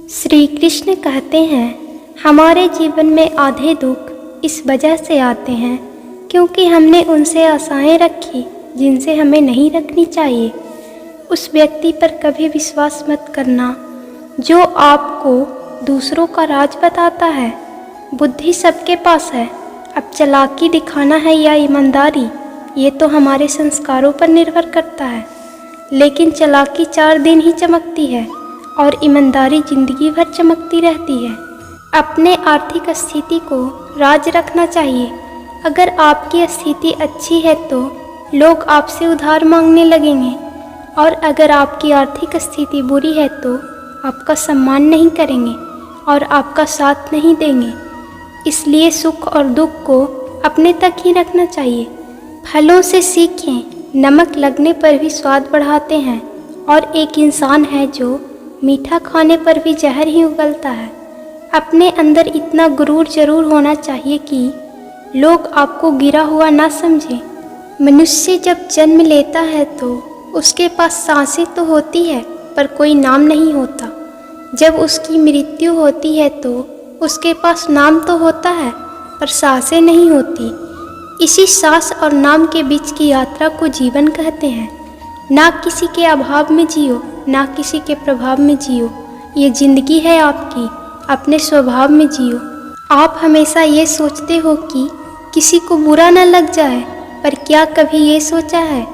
श्री कृष्ण कहते हैं, हमारे जीवन में आधे दुख इस वजह से आते हैं क्योंकि हमने उनसे आशाएं रखी जिनसे हमें नहीं रखनी चाहिए। उस व्यक्ति पर कभी विश्वास मत करना जो आपको दूसरों का राज बताता है। बुद्धि सबके पास है, अब चालाकी दिखाना है या ईमानदारी, ये तो हमारे संस्कारों पर निर्भर करता है। लेकिन चालाकी 4 दिन ही चमकती है और ईमानदारी जिंदगी भर चमकती रहती है। अपने आर्थिक स्थिति को राज रखना चाहिए। अगर आपकी स्थिति अच्छी है तो लोग आपसे उधार मांगने लगेंगे, और अगर आपकी आर्थिक स्थिति बुरी है तो आपका सम्मान नहीं करेंगे और आपका साथ नहीं देंगे। इसलिए सुख और दुख को अपने तक ही रखना चाहिए। फलों से सीखें, नमक लगने पर भी स्वाद बढ़ाते हैं, और एक इंसान है जो मीठा खाने पर भी जहर ही उगलता है। अपने अंदर इतना गुरूर जरूर होना चाहिए कि लोग आपको गिरा हुआ ना समझें। मनुष्य जब जन्म लेता है तो उसके पास सांसें तो होती है पर कोई नाम नहीं होता। जब उसकी मृत्यु होती है तो उसके पास नाम तो होता है पर सांसें नहीं होती। इसी सांस और नाम के बीच की यात्रा को जीवन कहते हैं। ना किसी के अभाव में जियो, ना किसी के प्रभाव में जियो। ये जिंदगी है आपकी, अपने स्वभाव में जियो। आप हमेशा ये सोचते हो कि किसी को बुरा न लग जाए, पर क्या कभी ये सोचा है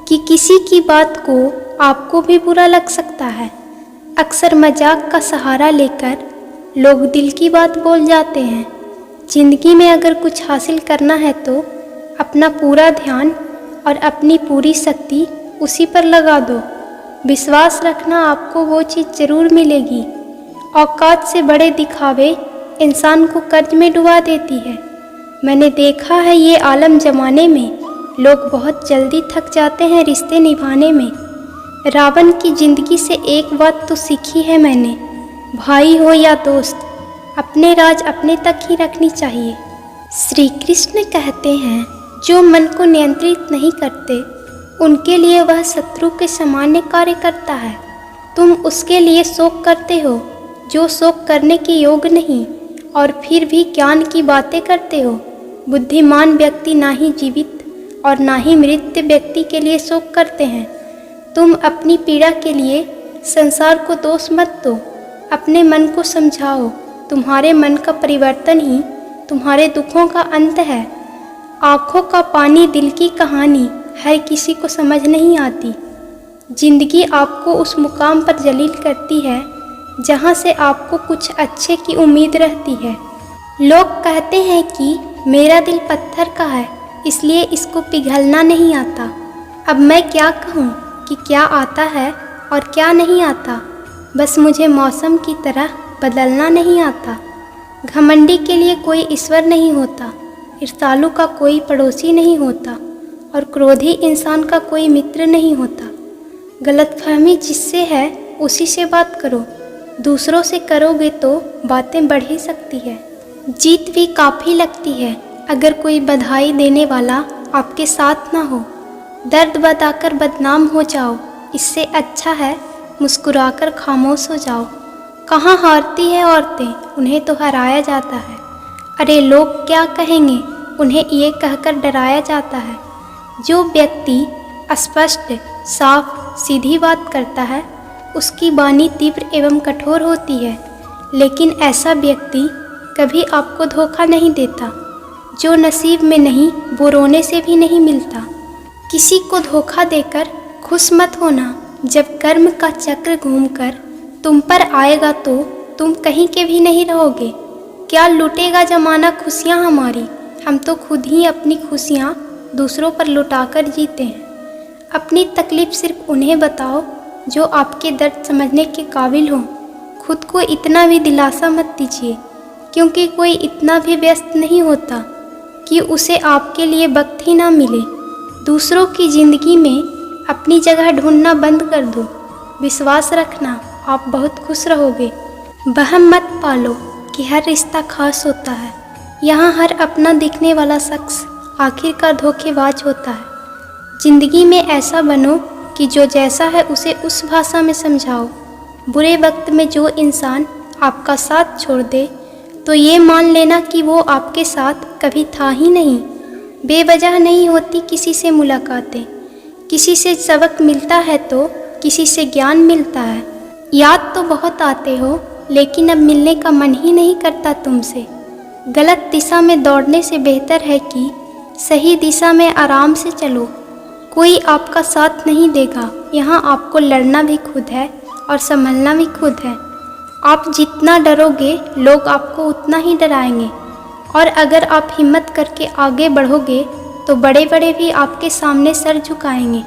कि किसी की बात को आपको भी बुरा लग सकता है। अक्सर मजाक का सहारा लेकर लोग दिल की बात बोल जाते हैं। जिंदगी में अगर कुछ हासिल करना है तो अपना पूरा ध्यान और अपनी पूरी शक्ति उसी पर लगा दो। विश्वास रखना, आपको वो चीज़ ज़रूर मिलेगी। औकात से बड़े दिखावे इंसान को कर्ज में डुबा देती है। मैंने देखा है ये आलम ज़माने में लोग बहुत जल्दी थक जाते हैं रिश्ते निभाने में। रावण की ज़िंदगी से एक बात तो सीखी है मैंने, भाई हो या दोस्त, अपने राज अपने तक ही रखनी चाहिए। श्री कृष्ण कहते हैं, जो मन को नियंत्रित नहीं करते उनके लिए वह शत्रु के सामान्य कार्य करता है। तुम उसके लिए शोक करते हो जो शोक करने के योग्य नहीं, और फिर भी ज्ञान की बातें करते हो। बुद्धिमान व्यक्ति ना ही जीवित और ना ही मृत व्यक्ति के लिए शोक करते हैं। तुम अपनी पीड़ा के लिए संसार को दोष मत दो, अपने मन को समझाओ। तुम्हारे मन का परिवर्तन ही तुम्हारे दुखों का अंत है। आँखों का पानी, दिल की कहानी हर किसी को समझ नहीं आती। जिंदगी आपको उस मुकाम पर जलील करती है जहाँ से आपको कुछ अच्छे की उम्मीद रहती है। लोग कहते हैं कि मेरा दिल पत्थर का है इसलिए इसको पिघलना नहीं आता। अब मैं क्या कहूँ कि क्या आता है और क्या नहीं आता। बस मुझे मौसम की तरह बदलना नहीं आता। घमंडी के लिए कोई ईश्वर नहीं होता, ईर्ष्यालु का कोई पड़ोसी नहीं होता, और क्रोधी इंसान का कोई मित्र नहीं होता। गलतफहमी जिससे है उसी से बात करो, दूसरों से करोगे तो बातें बढ़ ही सकती है। जीत भी काफ़ी लगती है अगर कोई बधाई देने वाला आपके साथ ना हो। दर्द बताकर बदनाम हो जाओ, इससे अच्छा है मुस्कुराकर खामोश हो जाओ। कहाँ हारती है औरतें, उन्हें तो हराया जाता है। अरे लोग क्या कहेंगे, उन्हें ये कहकर डराया जाता है। जो व्यक्ति स्पष्ट, साफ, सीधी बात करता है उसकी वाणी तीव्र एवं कठोर होती है, लेकिन ऐसा व्यक्ति कभी आपको धोखा नहीं देता। जो नसीब में नहीं वो रोने से भी नहीं मिलता। किसी को धोखा देकर खुश मत होना। जब कर्म का चक्र घूमकर तुम पर आएगा तो तुम कहीं के भी नहीं रहोगे। क्या लूटेगा जमाना खुशियाँ हमारी, हम तो खुद ही अपनी खुशियाँ दूसरों पर लुटाकर जीते हैं। अपनी तकलीफ़ सिर्फ उन्हें बताओ जो आपके दर्द समझने के काबिल हो। खुद को इतना भी दिलासा मत दीजिए, क्योंकि कोई इतना भी व्यस्त नहीं होता कि उसे आपके लिए वक्त ही ना मिले। दूसरों की ज़िंदगी में अपनी जगह ढूंढना बंद कर दो। विश्वास रखना, आप बहुत खुश रहोगे। वहम मत पालो कि हर रिश्ता खास होता है। यहाँ हर अपना दिखने वाला शख्स आखिरकार धोखेबाज होता है। ज़िंदगी में ऐसा बनो कि जो जैसा है उसे उस भाषा में समझाओ। बुरे वक्त में जो इंसान आपका साथ छोड़ दे तो ये मान लेना कि वो आपके साथ कभी था ही नहीं। बेवजह नहीं होती किसी से मुलाकातें, किसी से सबक मिलता है तो किसी से ज्ञान मिलता है। याद तो बहुत आते हो लेकिन अब मिलने का मन ही नहीं करता तुमसे। गलत दिशा में दौड़ने से बेहतर है कि सही दिशा में आराम से चलो। कोई आपका साथ नहीं देगा, यहाँ आपको लड़ना भी खुद है और संभलना भी खुद है। आप जितना डरोगे लोग आपको उतना ही डराएंगे, और अगर आप हिम्मत करके आगे बढ़ोगे तो बड़े बड़े भी आपके सामने सर झुकाएंगे।